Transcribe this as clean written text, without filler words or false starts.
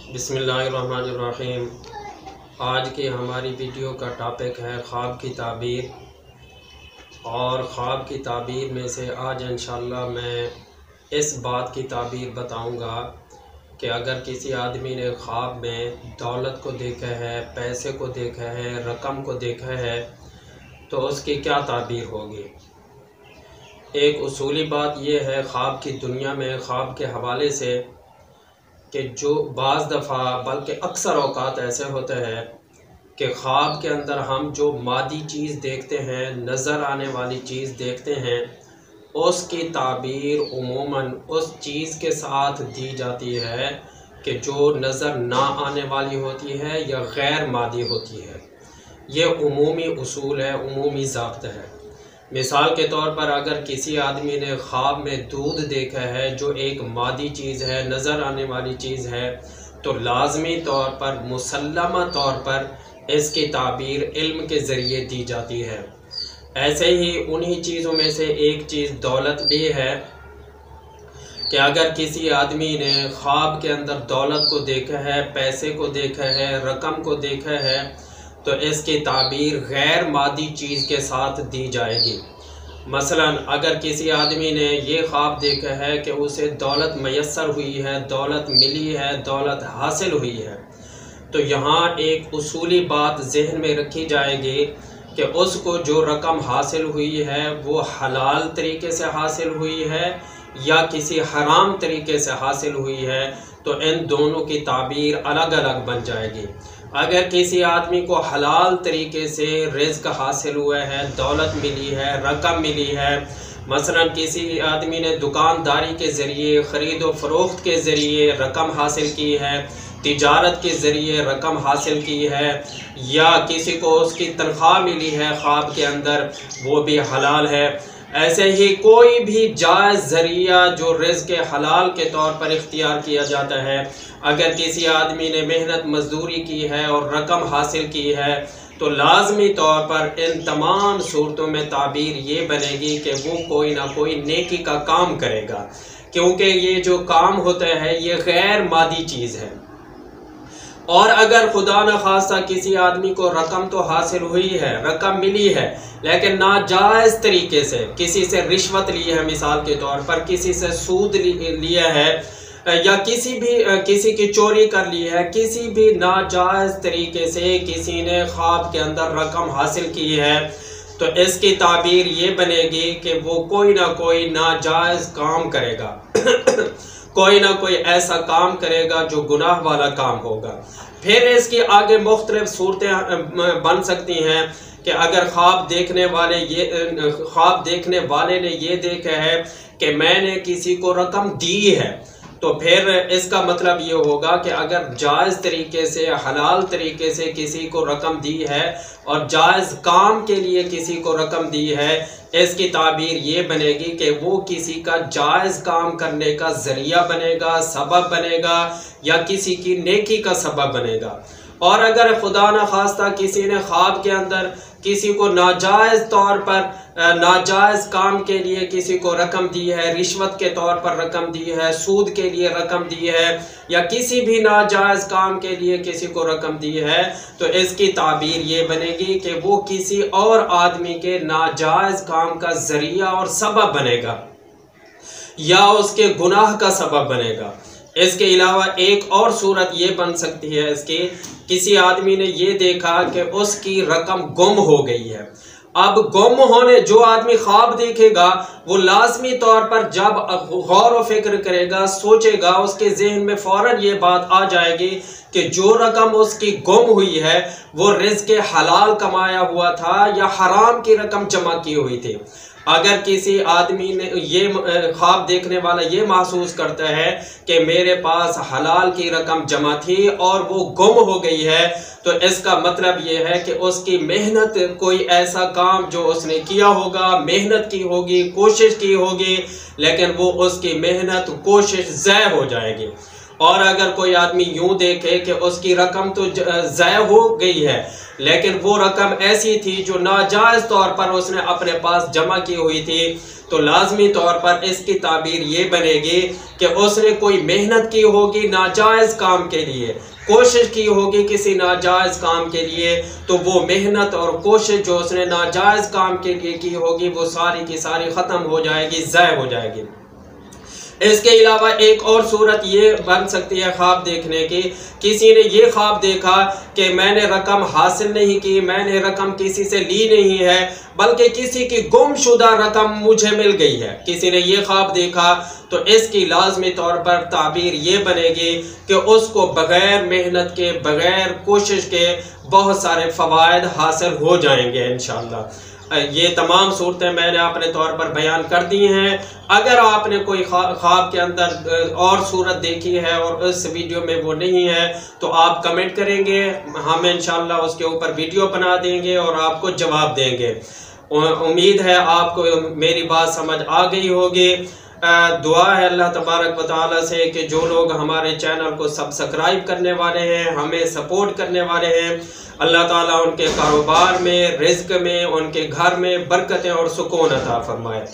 बिस्मिल्लाहिर्रहमानिर्रहीम। आज की हमारी वीडियो का टॉपिक है ख्वाब की ताबीर। और ख्वाब की ताबीर में से आज इंशाअल्लाह मैं इस बात की ताबीर बताऊंगा कि अगर किसी आदमी ने ख्वाब में दौलत को देखा है, पैसे को देखा है, रकम को देखा है, तो उसकी क्या ताबीर होगी। एक उसूली बात यह है ख्वाब की दुनिया में, ख्वाब के हवाले से, कि जो बाज़ दफ़ा बल्कि अक्सर औक़ात ऐसे होते हैं कि ख्वाब के अंदर हम जो मादी चीज़ देखते हैं, नज़र आने वाली चीज़ देखते हैं, उसकी ताबीर उमूमन उस चीज़ के साथ दी जाती है कि जो नज़र ना आने वाली होती है या गैर मादी होती है। ये उमूमी उसूल है, उमूमी ज़ाब्ता है। मिसाल के तौर पर अगर किसी आदमी ने ख्वाब में दूध देखा है जो एक मादी चीज़ है, नज़र आने वाली चीज़ है, तो लाजमी तौर पर, मुसल्लमा तौर पर इसकी ताबीर इल्म के ज़रिए दी जाती है। ऐसे ही उन्हीं चीज़ों में से एक चीज़ दौलत भी है कि अगर किसी आदमी ने ख्वाब के अंदर दौलत को देखा है, पैसे को देखा है, रकम को देखा है, तो इसकी ताबीर गैर मादी चीज़ के साथ दी जाएगी। मसलन अगर किसी आदमी ने ये ख्वाब देखा है कि उसे दौलत मयस्सर हुई है, दौलत मिली है, दौलत हासिल हुई है, तो यहाँ एक उसूली बात जहन में रखी जाएगी कि उसको जो रकम हासिल हुई है वो हलाल तरीके से हासिल हुई है या किसी हराम तरीके से हासिल हुई है, तो इन दोनों की ताबीर अलग अलग बन जाएगी। अगर किसी आदमी को हलाल तरीके से रिज़्क हासिल हुआ है, दौलत मिली है, रकम मिली है, मसलन किसी आदमी ने दुकानदारी के ज़रिए, ख़रीद व फ़रोख्त के ज़रिए रकम हासिल की है, तिजारत के ज़रिए रकम हासिल की है, या किसी को उसकी तनख्वाह मिली है ख्वाब के अंदर, वो भी हलाल है। ऐसे ही कोई भी जायज़ ज़रिया जो रिज़्क़ हलाल के तौर पर इख्तियार किया जाता है, अगर किसी आदमी ने मेहनत मजदूरी की है और रकम हासिल की है, तो लाजमी तौर पर इन तमाम सूरतों में ताबीर ये बनेगी कि वो कोई ना कोई नेकी का काम करेगा, क्योंकि ये जो काम होता है ये गैर मादी चीज़ है। और अगर खुदा न खास्ता किसी आदमी को रकम तो हासिल हुई है, रकम मिली है, लेकिन नाजायज़ तरीके से किसी से रिश्वत ली है, मिसाल के तौर पर किसी से सूद लिया है, या किसी की चोरी कर ली है, किसी भी नाजायज़ तरीके से किसी ने ख्वाब के अंदर रकम हासिल की है, तो इसकी ताबीर ये बनेगी कि वो कोई ना कोई नाजायज़ काम करेगा कोई ना कोई ऐसा काम करेगा जो गुनाह वाला काम होगा। फिर इसकी आगे मुख्तलिफ सूरतें बन सकती हैं कि अगर ख्वाब देखने वाले ने ये देखा है कि मैंने किसी को रकम दी है, तो फिर इसका मतलब ये होगा कि अगर जायज़ तरीके से, हलाल तरीके से किसी को रकम दी है और जायज़ काम के लिए किसी को रकम दी है, इसकी ताबीर ये बनेगी कि वो किसी का जायज़ काम करने का ज़रिया बनेगा, सबब बनेगा, या किसी की नेकी का सबब बनेगा। और अगर खुदा न खास्ता किसी ने ख्वाब के अंदर किसी को नाजायज़ तौर पर, नाजायज़ काम के लिए किसी को रकम दी है, रिश्वत के तौर पर रकम दी है, सूद के लिए रकम दी है, या किसी भी नाजायज़ काम के लिए किसी को रकम दी है, तो इसकी ताबीर ये बनेगी कि वो किसी और आदमी के नाजायज़ काम का ज़रिया और सबब बनेगा या उसके गुनाह का सबब बनेगा। इसके अलावा एक और सूरत ये बन सकती है इसकी, किसी आदमी ने ये देखा कि उसकी रकम गुम हो गई है। अब गुम होने, जो आदमी ख्वाब देखेगा वो लाजमी तौर पर जब गौर व फिक्र करेगा, सोचेगा, उसके जहन में फौरन ये बात आ जाएगी कि जो रकम उसकी गुम हुई है वो रिज़्क़ हलाल कमाया हुआ था या हराम की रकम जमा की हुई थी। अगर किसी आदमी ने ये ख्वाब देखने वाला ये महसूस करता है कि मेरे पास हलाल की रकम जमा थी और वो गुम हो गई है, तो इसका मतलब ये है कि उसकी मेहनत, कोई ऐसा काम जो उसने किया होगा, मेहनत की होगी, कोशिश की होगी, लेकिन वो उसकी मेहनत, कोशिश ज़ाय हो जाएगी। और अगर कोई आदमी यूं देखे कि उसकी रकम तो ज़ाया हो गई है, लेकिन वो रकम ऐसी थी जो नाजायज़ तौर पर उसने अपने पास जमा की हुई थी, तो लाजमी तौर पर इसकी ताबीर ये बनेगी कि उसने कोई मेहनत की होगी नाजायज़ काम के लिए, कोशिश की होगी किसी नाजायज़ काम के लिए, तो वो मेहनत और कोशिश जो उसने नाजायज़ काम के लिए की होगी वो सारी की सारी ख़त्म हो जाएगी, ज़ाया हो जाएगी। इसके अलावा एक और सूरत ये बन सकती है ख्वाब देखने की, किसी ने ये ख्वाब देखा कि मैंने रकम हासिल नहीं की, मैंने रकम किसी से ली नहीं है, बल्कि किसी की गुमशुदा रकम मुझे मिल गई है, किसी ने ये ख्वाब देखा, तो इसकी लाजमी तौर पर ताबीर ये बनेगी कि उसको बग़ैर मेहनत के, बग़ैर कोशिश के बहुत सारे फ़वाइद हासिल हो जाएंगे इंशाअल्लाह। ये तमाम सूरतें मैंने अपने तौर पर बयान कर दी हैं। अगर आपने कोई ख्वाब के अंदर और सूरत देखी है और इस वीडियो में वो नहीं है, तो आप कमेंट करेंगे, हम इंशाअल्लाह उसके ऊपर वीडियो बना देंगे और आपको जवाब देंगे। उम्मीद है आपको मेरी बात समझ आ गई होगी। दुआ है अल्लाह तबारक व तआला से कि जो लोग हमारे चैनल को सब्सक्राइब करने वाले हैं, हमें सपोर्ट करने वाले हैं, अल्लाह ताला उनके कारोबार में, रिज़्क में, उनके घर में बरकतें और सुकून अता फरमाए।